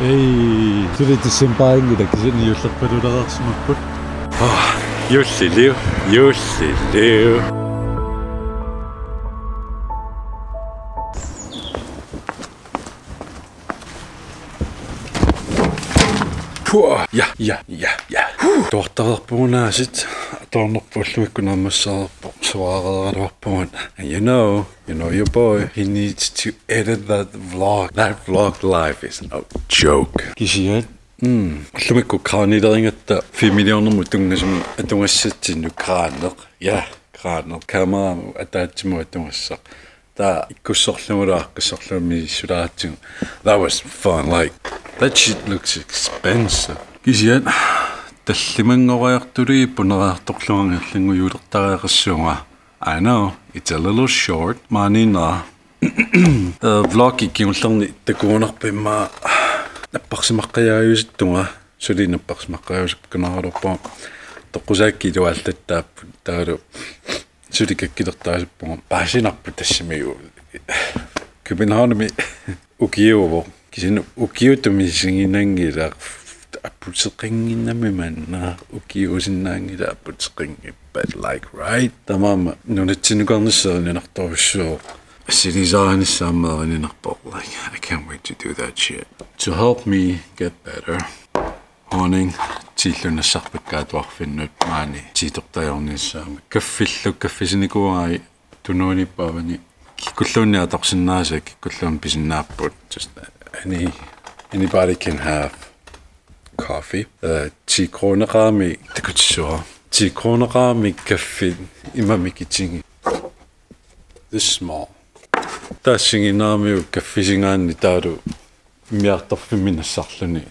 Ei, tuli tisempaaingita kisini yullerpalulerarsimapput. Yulliliu. Ja. Tuortarerpuunaasit tornerpulluikkunarmassaarpo suaareraluarpuun. And you know your boy, he needs to edit that vlog. That vlog live is no joke. Kisiat Lumikku kraanileringatta 5 millionermu tungasum atungassatsinnu kraaneq. Ja, kraaneq kameramu ataatsimu atungassaq. Ta ikkussorlumulaaqkissorlumi sulaatigu. That was fun. Like, that shit looks expensive. Kisiat tallimangoriartuli puneraartorluangerlingu yuulertariaqassuunga. I know, it's a little short. Maanina vlogi kiullerni takuunarpimma napparsimaqqajaajusittunga suli napparsimaqqajaajusukkunaralorpua toqqusaakki luallattaappu taalu suli kakkilertaasuppunga paasinarpu tassimiu Københavnami ukiuvo kisinu ukiutumi singinangila apputseqinginnamimanna ukiusinnaangila apputseqingi but like right tamama nunatsinnukarnisserninartorussuu like, I can't wait to do that shit. To help me get better, morning, tiillunassarpakkaatuarfinnut maani tiitortajornissaama kaffisnikuai tunuunippaavani kikkulluunniatorsinnaasa kikkulluun pisinnaappuut just anybody can have coffee. 10 kronerami takutsuar 10 kronerami kaffi imamikitsingi this small. Taassinginnaamiu kaffisingaanni taalu miartorfimminassarluni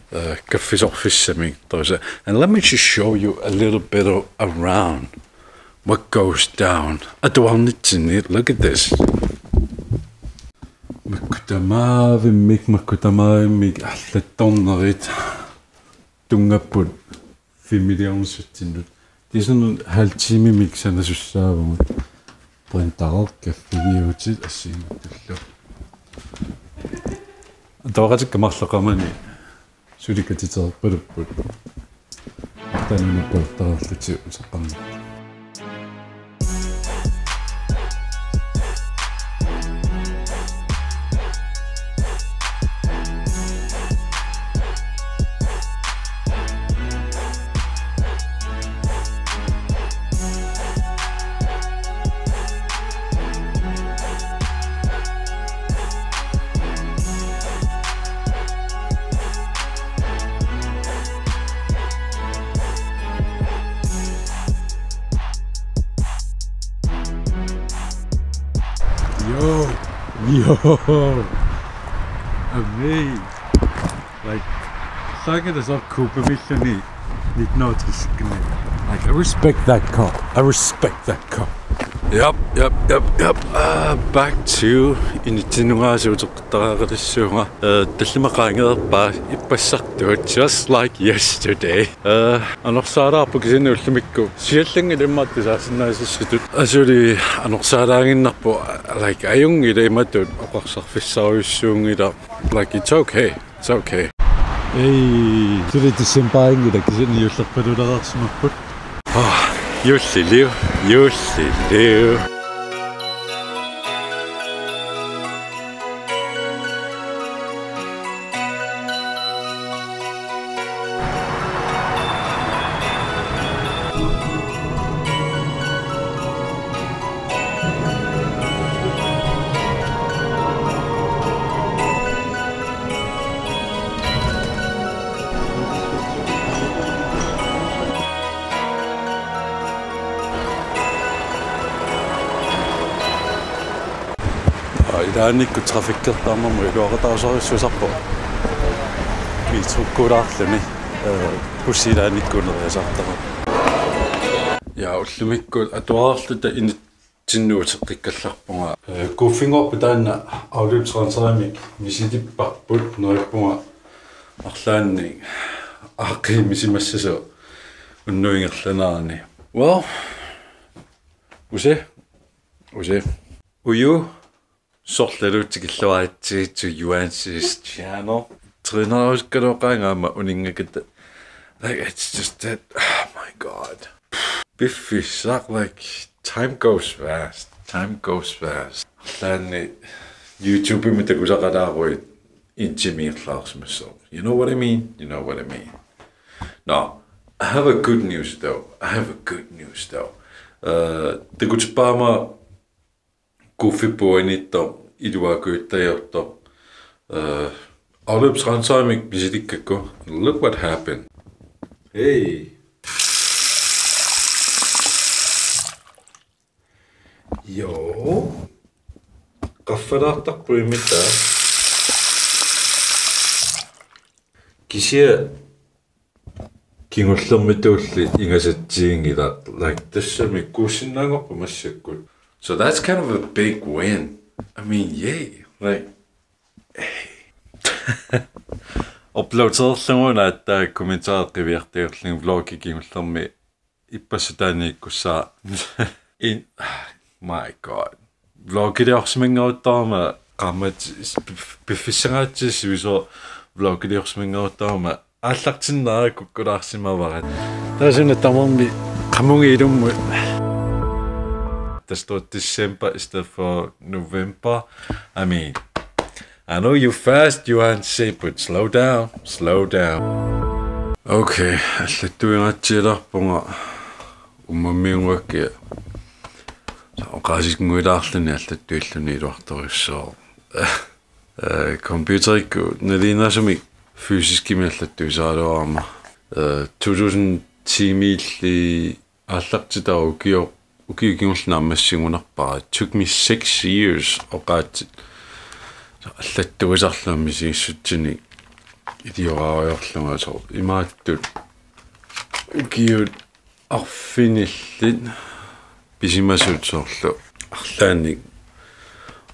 kaffisorfissami tosa. And let me just show you a little bit around what goes down. Atuarnitsini, look at this. Makkutamaavimik allattornerit tungapput 5 millionersuttinnut. Det er sådan 1/2 time mixerne sussaavungut. Printarorkaffigiutit assiinatullu. Toqatikkamarlaqamani sulikatiterpulupput. Tanunappaartararluti usaqqarni. Yo, amazing. Like, saga das auch Kupamillani nicht notiskne. Like, I respect that cop. Yep. Back to initinuasuutoqtaraqalissuunga tallimaqaangerpa ipassartuat just like yesterday. Anorsaalaarpu kisinu ullumikku siallangilimmaattisaasinnaasissutut asuli anorsaalaanginnarpu like ajungila imatut oqarsarfissariussuungila like it's okay. Ei, tuli tisempaaingita kisini yullerpalulerarsimapput. Yulliliu. Idaannikku trafikkertaarmarmu iluaqatausariussusarpo miitrukkuulaarluni bussilaannikkuuneriasartara ja ullumikku atuaarluta initsinnuuteqqikkallarpunga kuuffingorpu taanna aulutransaramik misitipparput nerippunga arlaanni aaqqimisimassasu unnuingerlanaarni. Well, use uyu sorlaluutikilluaatsi to Uani's channel тринааускалоqaangaama uningakata. Like it's just that. Oh my god. Biffissaq, like time goes fast. Time goes fast. Lani YouTube imitakusaqalaaruit intimiirlaarsimassoo. You know what I mean? You know what I mean. No, I have a good news though. Tekutippaama kuuffipuanitto iluakuittayorto. Arlupsransaamik pisitikkakku. Look what happened. Hey. Yo. Qaffalaartarpuimitta. Kisia kingullermituulli ingasatsiingilaat like tassami kuussinnaanngoqqippugut. So that's kind of a big win. I mean, yay. Like uploaderlunguna attaa kommentaarqiviartiorling vlogi kingullermi ippassutaaniikkussaa in my god. Vlogiliorsimingaruttaarma qammat biffissangaatis viso vlogiliorsimingaruttaarma аллартиннаа куккулаарсимаварат таасуна тамарми qamungi ilummu der står December i stedet for November. I mean, I know you fast, you say, but slow down. Okay, аллаттуингаатсиларпунга уммаммиунгакки оqaasisnguilaarluni аллаттуиллуни илуарториссоо компьютерикку налинасуми fysiski аллаттуисаалуарма 2010-milli аллартита ukiugiulnaammassigunarpara. It took me 6 years oqaat аллаттуисарлуамми сигиссутсини илиораавиорлунга so имааттут укиут арфиниллит писимасут соорлу арлаанник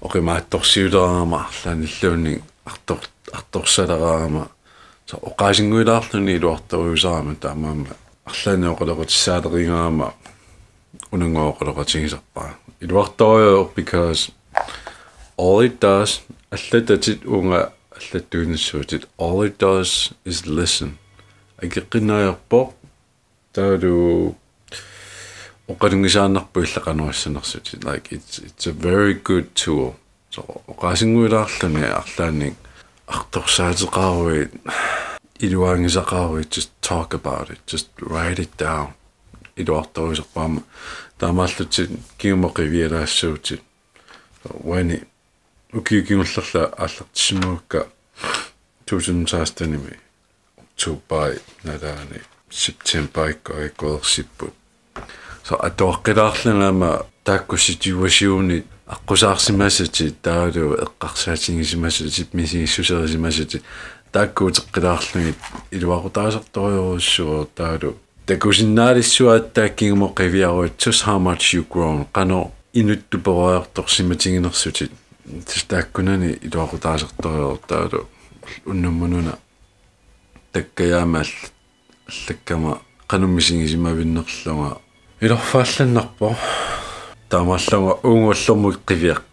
оқимаатторсиулераама арлааниллуунник арторсалераама so oqaasиннguilaarluni iluartoruusaama taamaama арлаани оқалеқутиссаалерингаама унангооқалеқатигисарпаа iluartorior because all it does аллататит унга аллаттуиннассуутит all it does is listen агеққиннаерпо таалу оқалунгисааннарпу иллақануассанерсутит like it's a very good tool so oqaasиннguilaarluni арлаанник арторсаатеқаруит илуангисақаруит just talk about it, just write it down. Илуарторисерпаама таамааллутит киумоқивиалаассуутит уани укиукингуллерла ааллартиссимуукка 2016-ними октубай налаани септембер иккоерсиппут so атоаққилаарлангаама тааккусситуасиуни аққусаарсимасати таалу эққарсаатингисимасати мисигиссусерисимасати тааккуутеққилаарлуги илуақутаасарториоруссуо таалу такусиннаалиссуааттааккингумоқивиаруит just how much you grown қано инуттуперуаярторсиматигинерсутит тааккунани илуақутаасарториору таалу уннуммунуна таккаяамаал аллаккама қануммисигисимавиннерлунга илорфаалланнарпо таамааллунга унгуллэрмут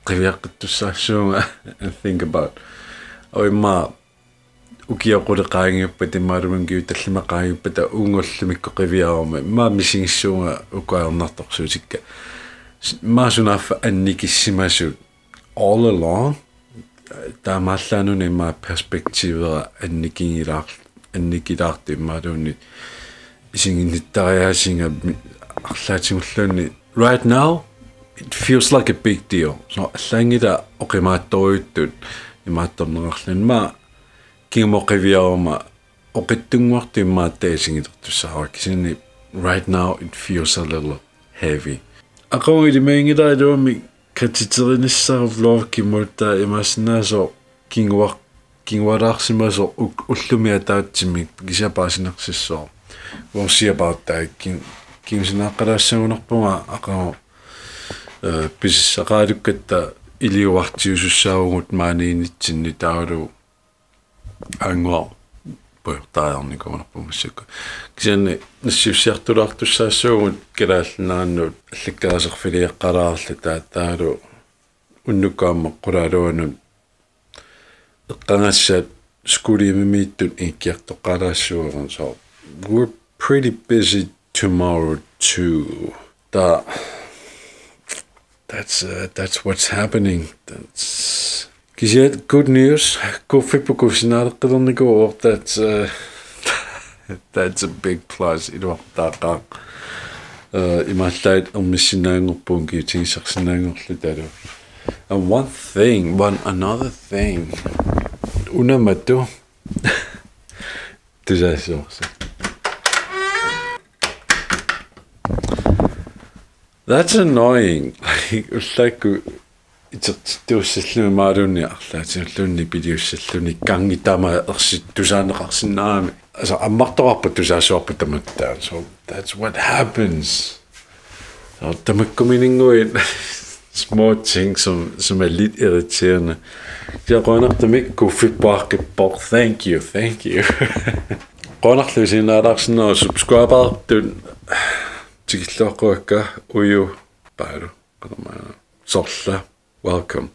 қивиаққиттуссаассуунга think about оимма укиақулеқаангиуппа тиммаалумангиу таллимақаангиуппата унгуллумикко қивиаарма ма мисигиссуунга укуаернарторсуутикка маасунаффа анникиссимасут all along таамааллаануни ма перспективера анникилаартиммаалуни исингинниттариаасинга арлаатингуллуунни right now it feels like a big deal so аллаангила оқимаатторуйуттут имаатторнеқарлунма кимоқивиарма оқиттунгуартиммааттаасингилертуссаарак кисини right now it feels a little heavy ақонгилимаингилаалуами катитериниссаа влог кимутта имассинаасо кингуараарсимасо уллуми атаатсимик кисапаасинерсиссоо we'll see about that кинсинааққалаассагунерпунга ақао писсақаалуккатта илиуартиусуссаагугут maaниинитсинни таалу ангуа поёртаарникуунерпумассакку кисианни нассиуссиартулаартуссаассуугут калааллааннут алликкаасерфилиэққалаарла таалу уннуккаама қулаалуанут эққангассаат skuliimiittut ikkiartoqalaassuuran so we're pretty busy tomorrow too. That's what's happening. That's good news. Qoqqippugut that's a big plus. Iluartaaqaa imallait Ermissinnaanngoqqippugut kiutigisarsinnaangorlu. And another thing. Unamattu. That's annoying. Like itsertittuussallumi maaluunniarlaatiulluunni piliussalluni kangitama ersittusaaneqarsinnaami asa ammartorarpu tusaasuarpu tamaktaan. So that's what happens. So tamakkuminingui small things som er lidt irriterende. Jeg qonartamik qoqqippugut. Thank you. Qonarlusinnaararsinna subscriber tikilloqquakka uyu paalu sorla welcome.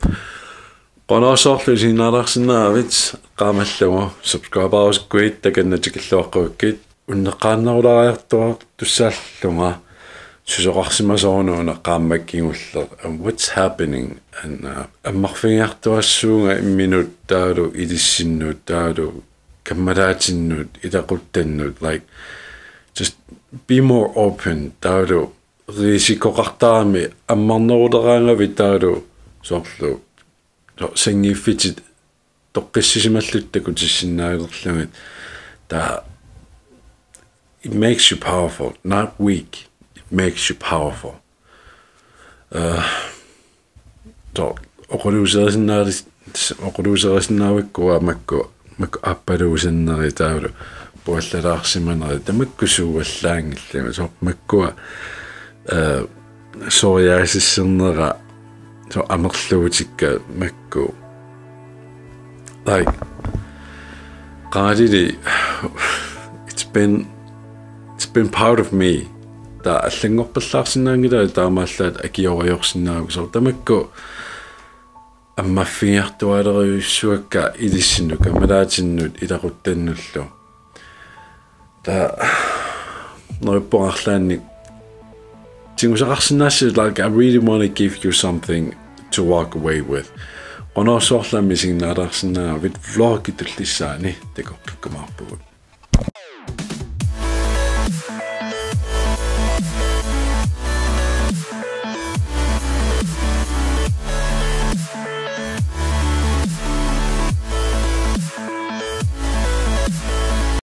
Qonarsorlusinnaararsinnaavit qaamallugu subscribers great takanna tikilloqquakkit unneqaannarulariartuar tussaallunga susoqarsimasoornuuna qaammakkinguller and what's happening and ammarfingivakka imminut taalu ilissinnuut taalu kammalaatinnuut ilaquttannuut like just be more open taalu risikoqartaarmi ammarneruleraangavi taalu sorlu sangiffitit toqqissisimalluttaku tissinnaagorlugit it makes you powerful, not weak. Makes you powerful. So oquluuserisinnaavikkua makku appaluusinneri taalu puallalaarsimaneri tamakkusuuallaangillimi so makkua soriaasissernera so amerluutikka makku like qaadili it's been part of me. Allangorpallaarsinnaangila taamaallaat akiorajorsinnaagu so tamakku ammarfingivaktualeriussuakka ilissinnu kammalaatinnuut ilaquttannullu noippoqarlaannik tingusaqarsinnaassi like I really want to give you something to walk away with. Qonorsorlaami signaalaarsinnaavit vlogi tullissaani takoqqikkumaarpugut.